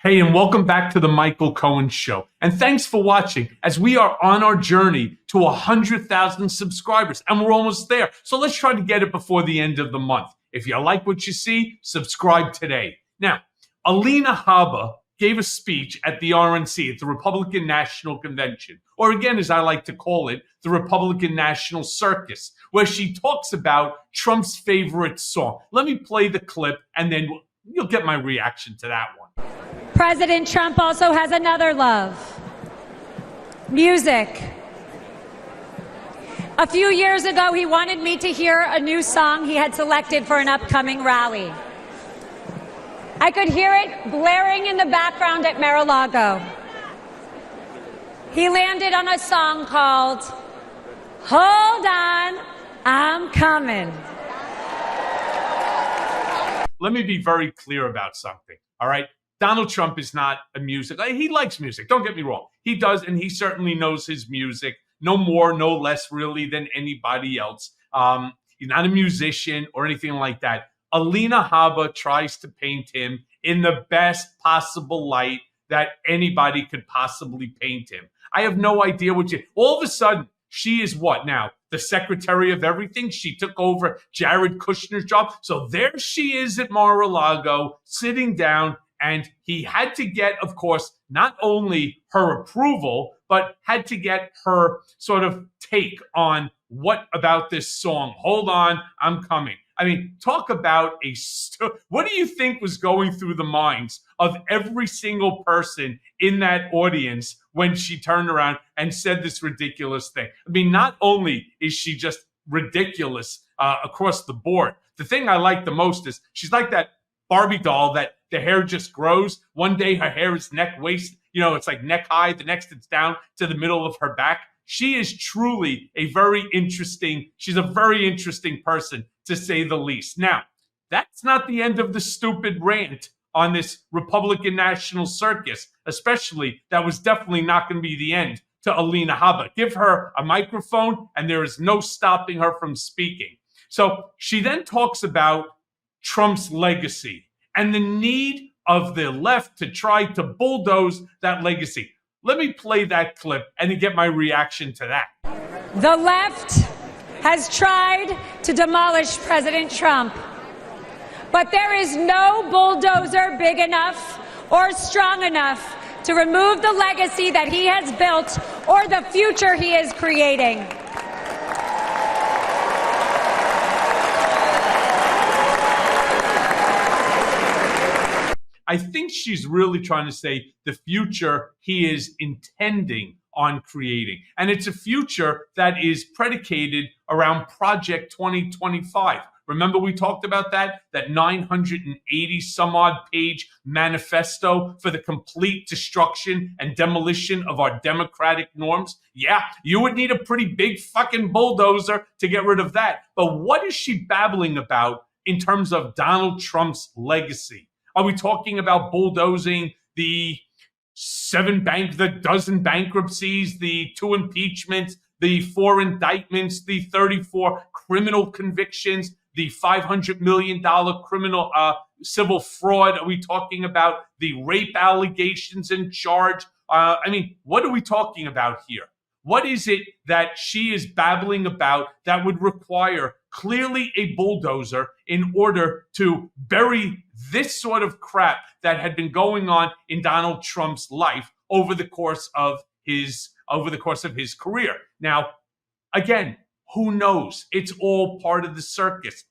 Hey, and welcome back to the Michael Cohen Show. And thanks for watching as we are on our journey to 100,000 subscribers, and we're almost there. So let's try to get it before the end of the month. If you like what you see, subscribe today. Now, Alina Habba gave a speech at the RNC, at the Republican National Convention, or again, as I like to call it, the Republican National Circus, where she talks about Trump's favorite song. Let me play the clip, and then you'll get my reaction to that one. President Trump also has another love: music. A few years ago, he wanted me to hear a new song he had selected for an upcoming rally. I could hear it blaring in the background at Mar-a-Lago. He landed on a song called "Hold On, I'm Coming." Let me be very clear about something, all right? Donald Trump is not a music. He likes music, don't get me wrong. He does, and he certainly knows his music, no more, no less really than anybody else. He's not a musician or anything like that. Alina Habba tries to paint him in the best possible light that anybody could possibly paint him. I have no idea all of a sudden, she is what now? The secretary of everything? She took over Jared Kushner's job. So there she is at Mar-a-Lago, sitting down, and he had to get, of course, not only her approval, but had to get her sort of take on what about this song. Hold on, I'm coming. I mean, talk about what do you think was going through the minds of every single person in that audience when she turned around and said this ridiculous thing? I mean, not only is she just ridiculous across the board, the thing I like the most is she's like that Barbie doll that the hair just grows. One day her hair is neck waist, it's like neck high. The next it's down to the middle of her back. She is truly she's a very interesting person, to say the least. Now, that's not the end of the stupid rant on this Republican National Circus, especially. That was definitely not going to be the end to Alina Habba. Give her a microphone and there is no stopping her from speaking. So she then talks about Trump's legacy and the need of the left to try to bulldoze that legacy. Let me play that clip and then get my reaction to that. The left has tried to demolish President Trump, but there is no bulldozer big enough or strong enough to remove the legacy that he has built or the future he is creating. I think she's really trying to say the future he is intending on creating. And it's a future that is predicated around Project 2025. Remember we talked about that 980 some odd page manifesto for the complete destruction and demolition of our democratic norms? Yeah, you would need a pretty big fucking bulldozer to get rid of that. But what is she babbling about in terms of Donald Trump's legacy? Are we talking about bulldozing the dozen bankruptcies, the 2 impeachments, the 4 indictments, the 34 criminal convictions, the $500 million criminal civil fraud? Are we talking about the rape allegations in charge? What are we talking about here? What is it that she is babbling about that would require clearly a bulldozer in order to bury this sort of crap that had been going on in Donald Trump's life over the course of his career? Now, again, who knows? It's all part of the circus.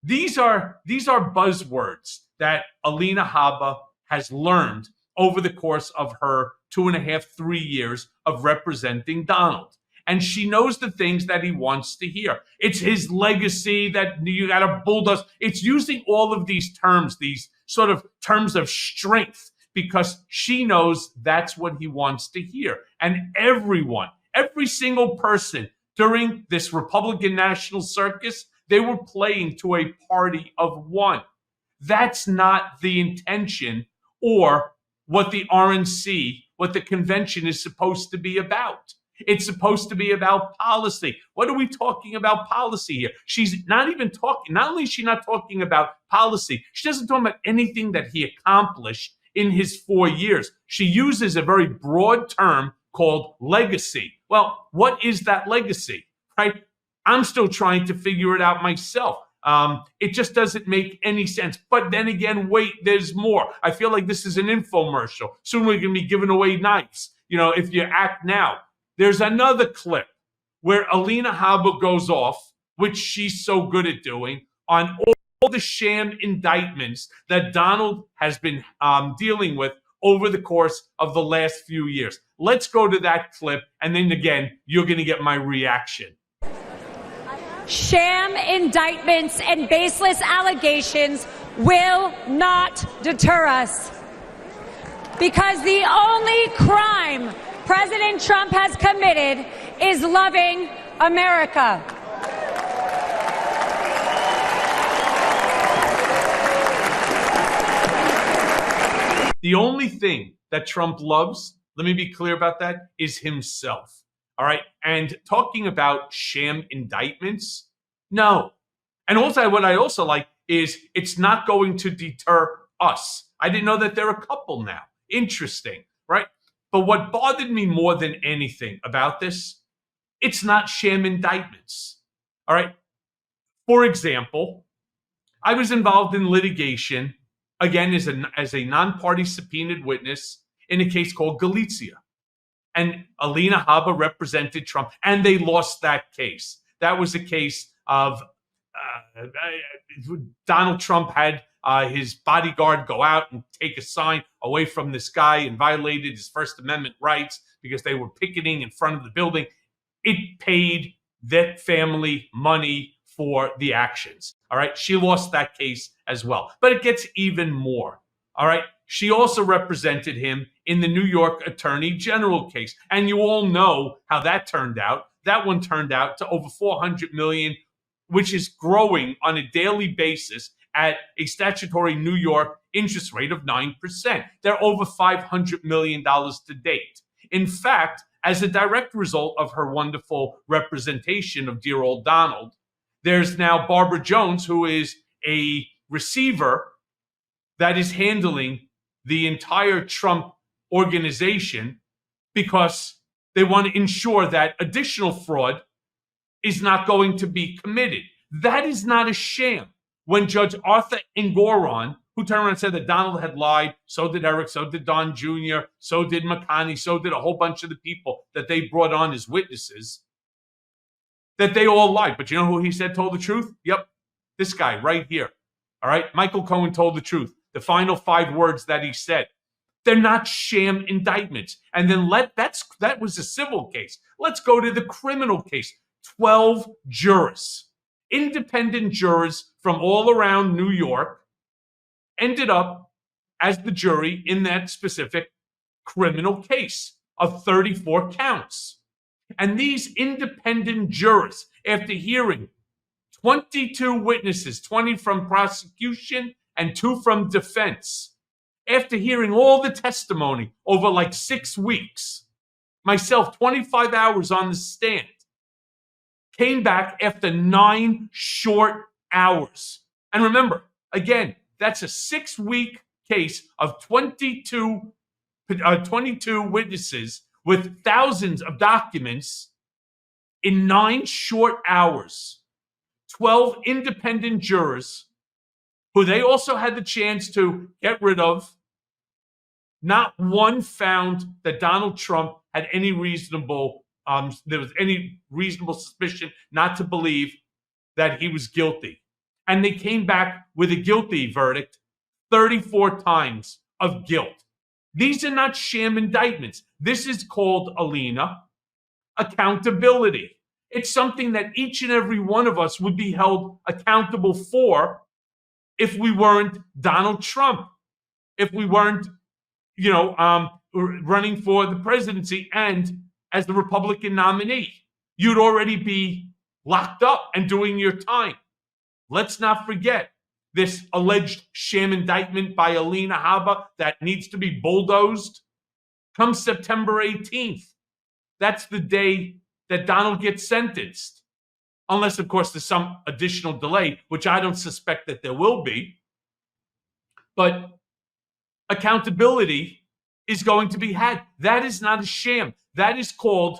These are buzzwords that Alina Habba has learned over the course of her 2.5, 3 years of representing Donald. And she knows the things that he wants to hear. It's his legacy that you got to bulldoze. It's using all of these terms, these sort of terms of strength, because she knows that's what he wants to hear. And every single person during this Republican National Circus, they were playing to a party of one. That's not the intention or what the RNC, what the convention is supposed to be about. It's supposed to be about policy. What are we talking about policy here? She's not even talking, not only is she not talking about policy, she doesn't talk about anything that he accomplished in his 4 years. She uses a very broad term called legacy. Well, what is that legacy, right? I'm still trying to figure it out myself. It just doesn't make any sense. But then again, wait, there's more. I feel like this is an infomercial. Soon we're going to be giving away knives, if you act now. There's another clip where Alina Habba goes off, which she's so good at doing, on all the sham indictments that Donald has been dealing with over the course of the last few years. Let's go to that clip, and then again, you're going to get my reaction. Sham indictments and baseless allegations will not deter us, because the only crime President Trump has committed is loving America. The only thing that Trump loves, let me be clear about that, is himself. All right. And talking about sham indictments, no. And also, what I also like is it's not going to deter us. I didn't know that there are a couple now. Interesting, right? But what bothered me more than anything about this, it's not sham indictments. All right. For example, I was involved in litigation, again, as a non-party subpoenaed witness in a case called Galizia. And Alina Habba represented Trump, and they lost that case. That was a case of Donald Trump had his bodyguard go out and take a sign away from this guy and violated his First Amendment rights because they were picketing in front of the building. It paid that family money for the actions. All right. She lost that case as well. But it gets even more. All right. She also represented him in the New York Attorney General case. And you all know how that turned out. That one turned out to over $400 million, which is growing on a daily basis at a statutory New York interest rate of 9%. They're over $500 million to date. In fact, as a direct result of her wonderful representation of dear old Donald, there's now Barbara Jones, who is a receiver that is handling the entire Trump organization because they want to ensure that additional fraud is not going to be committed. That is not a sham. When Judge Arthur Engoron, who turned around and said that Donald had lied, so did Eric, so did Don Jr., so did McConney, so did a whole bunch of the people that they brought on as witnesses, that they all lied. But you know who he said told the truth? Yep, this guy right here. All right, Michael Cohen told the truth. The final 5 words that he said. They're not sham indictments. And then that was a civil case. Let's go to the criminal case. 12 jurors, independent jurors from all around New York, ended up as the jury in that specific criminal case of 34 counts. And these independent jurors, after hearing 22 witnesses, 20 from prosecution and 2 from defense, after hearing all the testimony over like 6 weeks, myself, 25 hours on the stand, came back after 9 short hours. And remember, again, that's a 6-week case of 22 witnesses with thousands of documents in 9 short hours. 12 independent jurors who they also had the chance to get rid of. Not one found that Donald Trump had any there was any reasonable suspicion not to believe that he was guilty. And they came back with a guilty verdict 34 times of guilt. These are not sham indictments. This is called, Alina, accountability. It's something that each and every one of us would be held accountable for if we weren't Donald Trump, if we weren't, running for the presidency and as the Republican nominee. You'd already be locked up and doing your time. Let's not forget this alleged sham indictment by Alina Habba that needs to be bulldozed comes September 18th. That's the day that Donald gets sentenced. Unless, of course, there's some additional delay, which I don't suspect that there will be. But accountability is going to be had. That is not a sham. That is called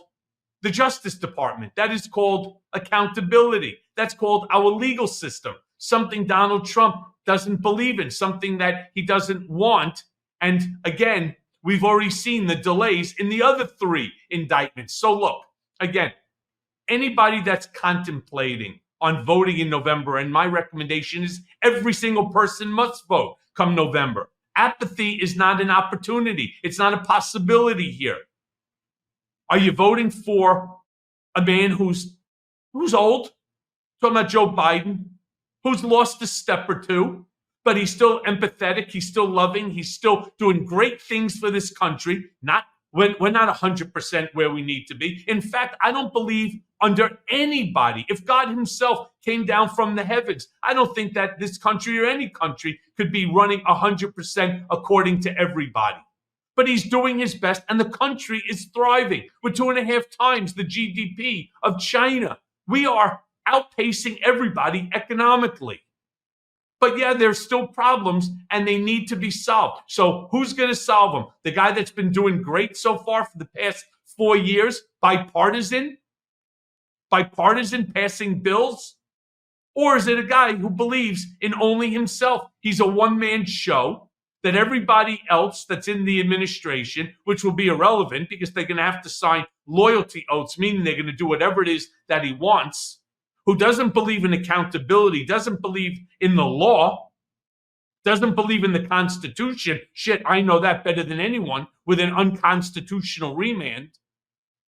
the Justice Department. That is called accountability. That's called our legal system. Something Donald Trump doesn't believe in, something that he doesn't want. And again, we've already seen the delays in the other 3 indictments. So look, again, anybody that's contemplating on voting in November, and my recommendation is every single person must vote come November. Apathy is not an opportunity. It's not a possibility here. Are you voting for a man who's old? Talking about Joe Biden, who's lost a step or two, but he's still empathetic, he's still loving, he's still doing great things for this country. We're not 100% where we need to be. In fact, I don't believe under anybody, if God himself came down from the heavens, I don't think that this country or any country could be running 100% according to everybody. But he's doing his best, and the country is thriving. We're 2.5 times the GDP of China. We are outpacing everybody economically. But yeah, there's still problems, and they need to be solved. So who's going to solve them? The guy that's been doing great so far for the past 4 years, bipartisan passing bills? Or is it a guy who believes in only himself? He's a one-man show that everybody else that's in the administration, which will be irrelevant because they're going to have to sign loyalty oaths, meaning they're going to do whatever it is that he wants, who doesn't believe in accountability, doesn't believe in the law, doesn't believe in the Constitution. Shit, I know that better than anyone, with an unconstitutional remand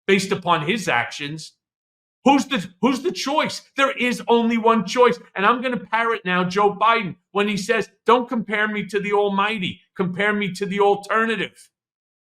based upon his actions. Who's the choice? There is only one choice. And I'm going to parrot now Joe Biden when he says, don't compare me to the almighty, compare me to the alternative.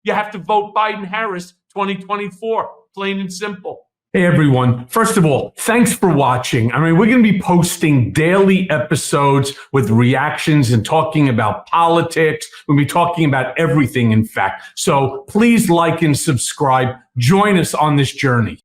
You have to vote Biden-Harris 2024, plain and simple. Hey, everyone. First of all, thanks for watching. I mean, we're going to be posting daily episodes with reactions and talking about politics. We'll be talking about everything, in fact. So please like and subscribe. Join us on this journey.